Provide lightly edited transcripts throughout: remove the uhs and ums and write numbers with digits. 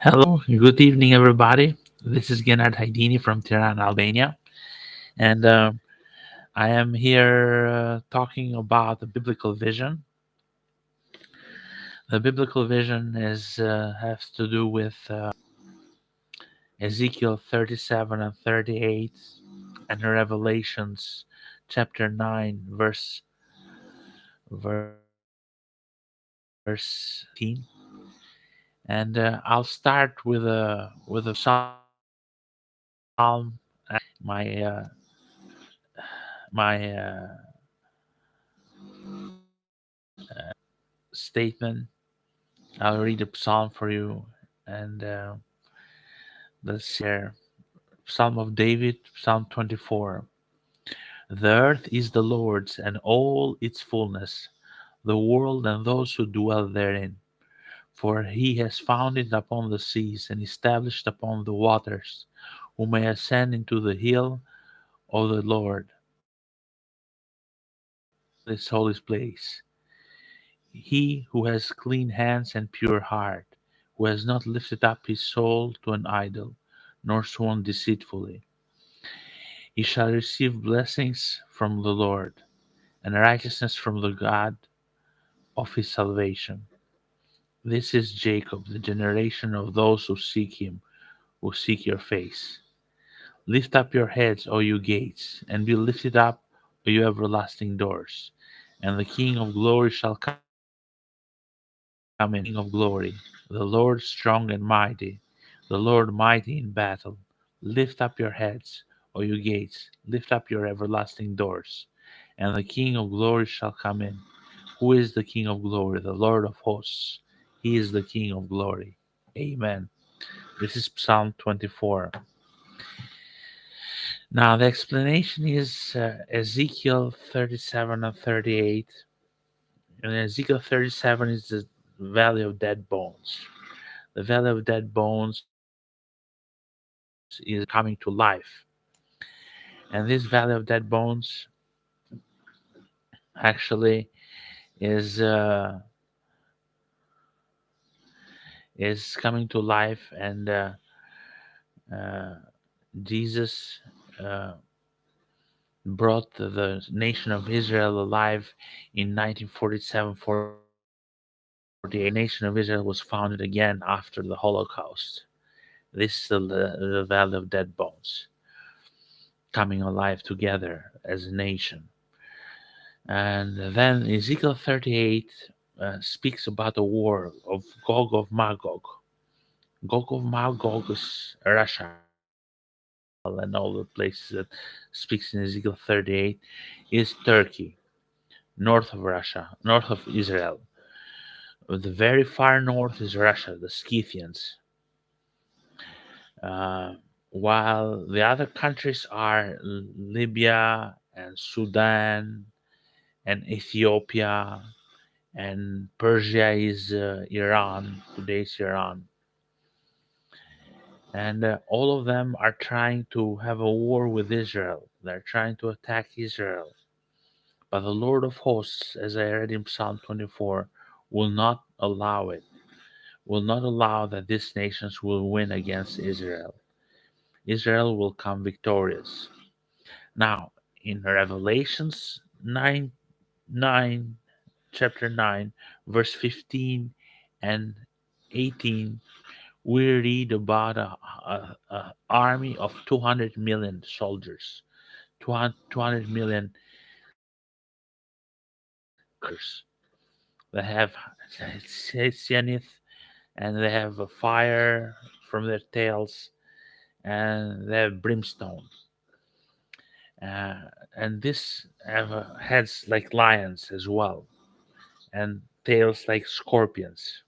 Hello, good evening, everybody. This is Genard Hajdini from Tirana, Albania, and I am here talking about the biblical vision. The biblical vision is has to do with Ezekiel 37 and 38, and Revelations chapter 9, verse 18. And I'll start with a psalm, my my statement. I'll read a psalm for you, and let's see here. Psalm of David, Psalm 24. The earth is the Lord's and all its fullness, the world and those who dwell therein. For he has founded upon the seas and established upon the waters. Who may ascend into the hill of the Lord, this holy place. He who has clean hands and pure heart, who has not lifted up his soul to an idol, nor sworn deceitfully. He shall receive blessings from the Lord, and righteousness from the God of his salvation. This is Jacob, the generation of those who seek your face. Lift up your heads, O you gates, and be lifted up, O you everlasting doors, and the King of glory shall come in. King of glory, the Lord strong and mighty, the Lord mighty in battle. Lift up your heads, O you gates, lift up your everlasting doors, and the King of glory shall come in. Who is the King of glory? The Lord of hosts. He is the King of glory. Amen. This is Psalm 24. Now, the explanation is Ezekiel 37 and 38. And Ezekiel 37 is the valley of dead bones. The valley of dead bones is coming to life. And this valley of dead bones actually is uh, is coming to life, and uh, Jesus uh, brought the nation of Israel alive in 1947 48. Nation of Israel was founded again after the Holocaust. This is the valley of dead bones coming alive together as a nation. And then Ezekiel 38 speaks about a war of Gog of Magog. Gog of Magog is Russia and all the places that speaks in Ezekiel 38 is Turkey, north of Russia, north of Israel. The very far north is Russia, the Scythians, uh, while the other countries are Libya and Sudan and Ethiopia, and Persia is Iran, today's Iran. And all of them are trying to have a war with Israel. They're trying to attack Israel. But the Lord of hosts, as I read in Psalm 24, will not allow it, will not allow that these nations will win against Israel. Israel will come victorious. Now, in Revelations 9, chapter 9, verse 15 and 18, we read about a army of 200 million soldiers, 200 million that have zenith, and they have a fire from their tails, and they have brimstone. Uh, and this have heads like lions as well, and tails like scorpions.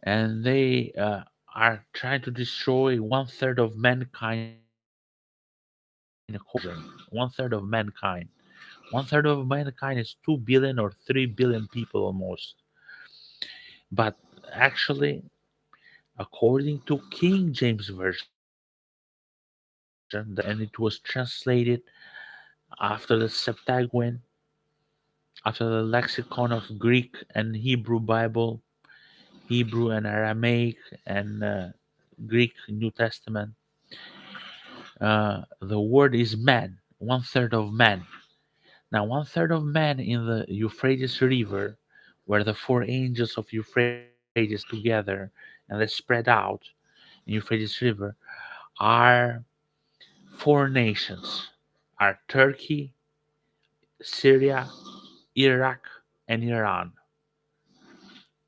And they are trying to destroy one third of mankind. One third of mankind. One third of mankind is 2 billion or 3 billion people almost. But actually, according to King James Version, and it was translated after the Septuagint, after the lexicon of Greek and Hebrew Bible, Hebrew and Aramaic and Greek New Testament. The word is man, one third of man. Now, one third of man in the Euphrates River, where the four angels of Euphrates together and they spread out in Euphrates River, are four nations: are Turkey, Syria, Iraq, and Iran.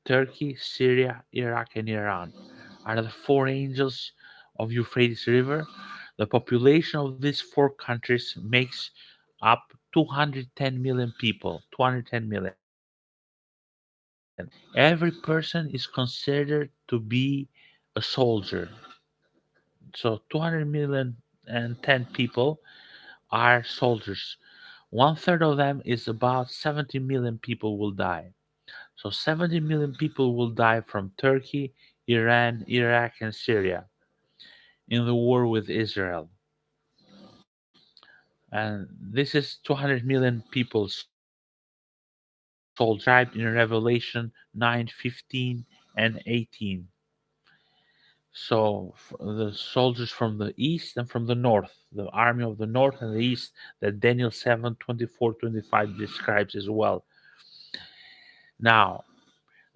Turkey, Syria, Iraq, and Iran are the four angels of Euphrates River. The population of these four countries makes up 210 million people. 210 million. Every person is considered to be a soldier. So 200 million and 10 people are soldiers. One third of them is about 70 million people will die. So 70 million people will die from Turkey, Iran, Iraq, and Syria in the war with Israel. And this is 200 million people soldiers described in Revelation 9:15 and 18. So the soldiers from the east and from the north, the army of the north and the east, that Daniel 7:24-25 describes as well. Now,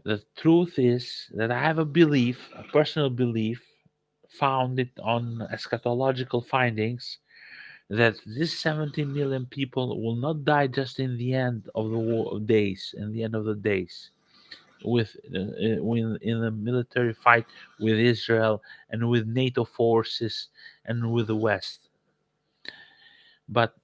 the truth is that I have a belief, a personal belief, founded on eschatological findings, that these 70 million people will not die just in the end of the war days, in the end of the days, in the military fight with Israel and with NATO forces and with the West. But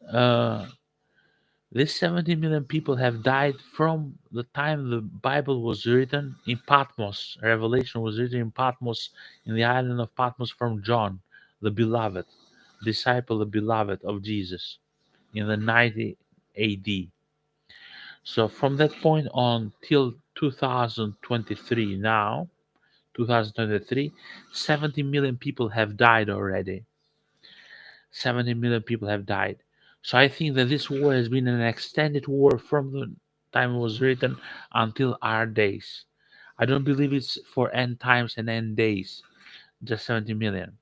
these 70 million people have died from the time the Bible was written in Patmos. Revelation was written in Patmos, in the island of Patmos, from John, the beloved, disciple, the beloved of Jesus, in the 90 AD. So from that point on till 2023, now, 2023, 70 million people have died already. 70 million people have died. So I think that this war has been an extended war from the time it was written until our days. I don't believe it's for end times and end days, just 70 million.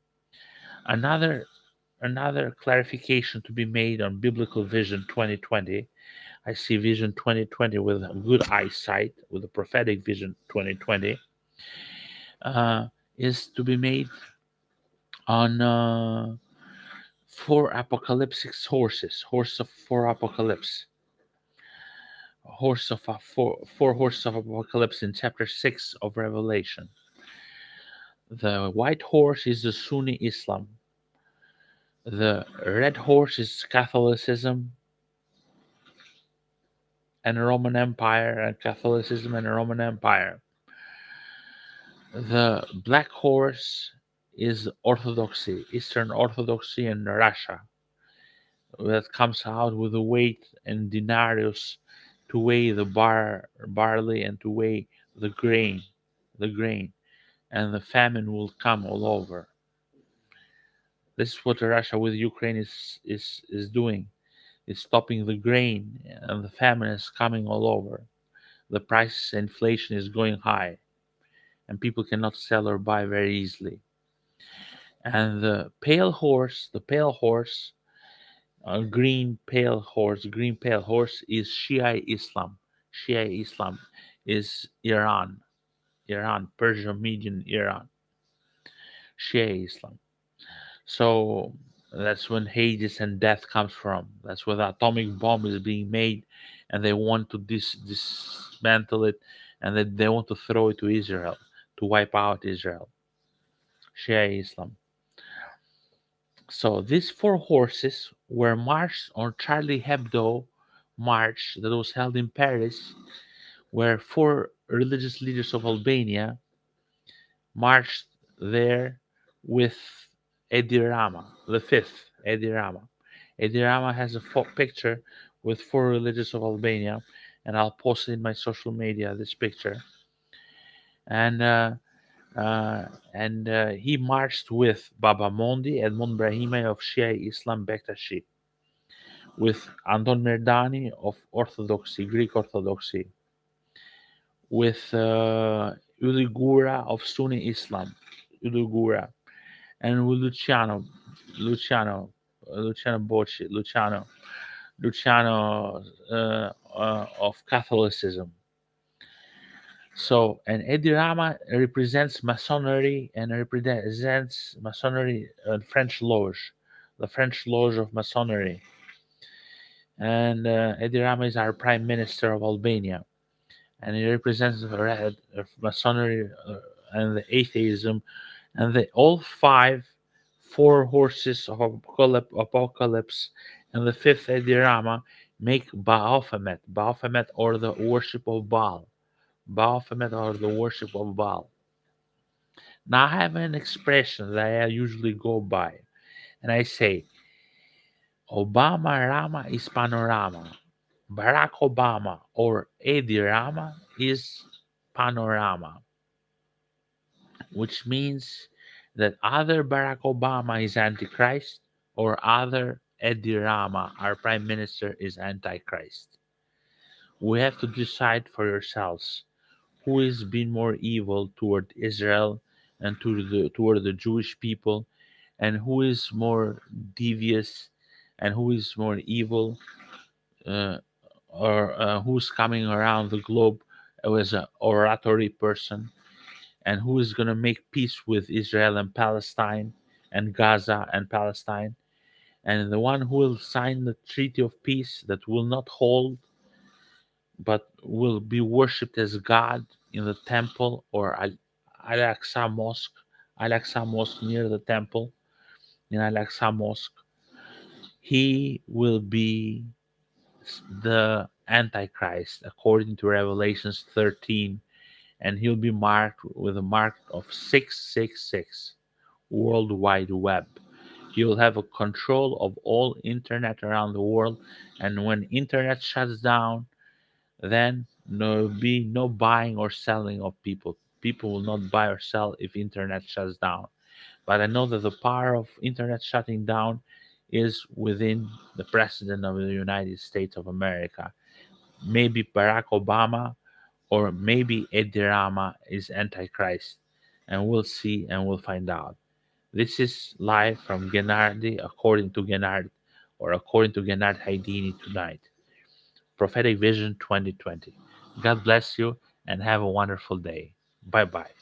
Another another clarification to be made on biblical vision 2020. I see vision 2020 with good eyesight, with the prophetic vision 2020, uh, is to be made on four apocalyptic horses, horse of four apocalypse, four horses of apocalypse in chapter 6 of Revelation. The white horse is the Sunni Islam. The red horse is Catholicism and Roman Empire, and Catholicism and Roman Empire. The black horse is Orthodoxy, Eastern Orthodoxy in Russia, that comes out with the weight and denarius to weigh the barley and to weigh the grain, the grain, and the famine will come all over. This is what Russia with Ukraine is doing. It's stopping the grain, and the famine is coming all over. The price inflation is going high, and people cannot sell or buy very easily. And the pale horse, green pale horse is Shia Islam. Shia Islam is Iran, Persia, Median Iran, Shia Islam. So that's when Hades and death comes from. That's where the atomic bomb is being made, and they want to dismantle it, and they want to throw it to Israel, to wipe out Israel. Shia Islam. So these four horses were marched on Charlie Hebdo march that was held in Paris, where four religious leaders of Albania marched there with Edi Rama, the fifth Edi Rama. Edi Rama has a picture with four religious of Albania, and I'll post it in my social media this picture. And uh, he marched with Baba Mondi, Edmond Brahimi of Shia Islam Bektashi, with Anton Merdani of Orthodoxy, Greek Orthodoxy, with Uligura of Sunni Islam, Uligura, and Luciano, Luciano Bocci, Luciano of Catholicism. So, and Edirama represents Masonry and represents Masonry, French Lodge, the French Lodge of Masonry. And Edirama is our Prime Minister of Albania, and he represents the red of Masonry and the atheism, and the all four horses of apocalypse, and the fifth Edirama make Baphomet, Baphomet or the worship of Baal. Baphomet or the worship of Baal. Now I have an expression that I usually go by, and I say, Obama Rama is panorama. Barack Obama or Edi Rama is panorama, which means that either Barack Obama is Antichrist or other Edi Rama, our Prime Minister, is Antichrist. We have to decide for yourselves who is being more evil toward Israel and toward the Jewish people, and who is more devious and who is more evil, uh, or who's coming around the globe as an oratory person, and who is going to make peace with Israel and Palestine and Gaza and Palestine, and the one who will sign the treaty of peace that will not hold but will be worshipped as God in the temple or Al-Aqsa Mosque, Al-Aqsa Mosque near the temple in Al-Aqsa Mosque. He will be the Antichrist according to Revelations 13, and he'll be marked with a mark of 666, World Wide Web. He will have a control of all internet around the world, and when internet shuts down, then there will be no buying or selling of people. People will not buy or sell if internet shuts down. But I know that the power of internet shutting down is within the president of the United States of America. Maybe Barack Obama or maybe Edi Rama is Antichrist. And we'll see and we'll find out. This is live from Genardi according to Genard or according to Genard Hajdini tonight. Prophetic Vision 2020. God bless you and have a wonderful day. Bye bye.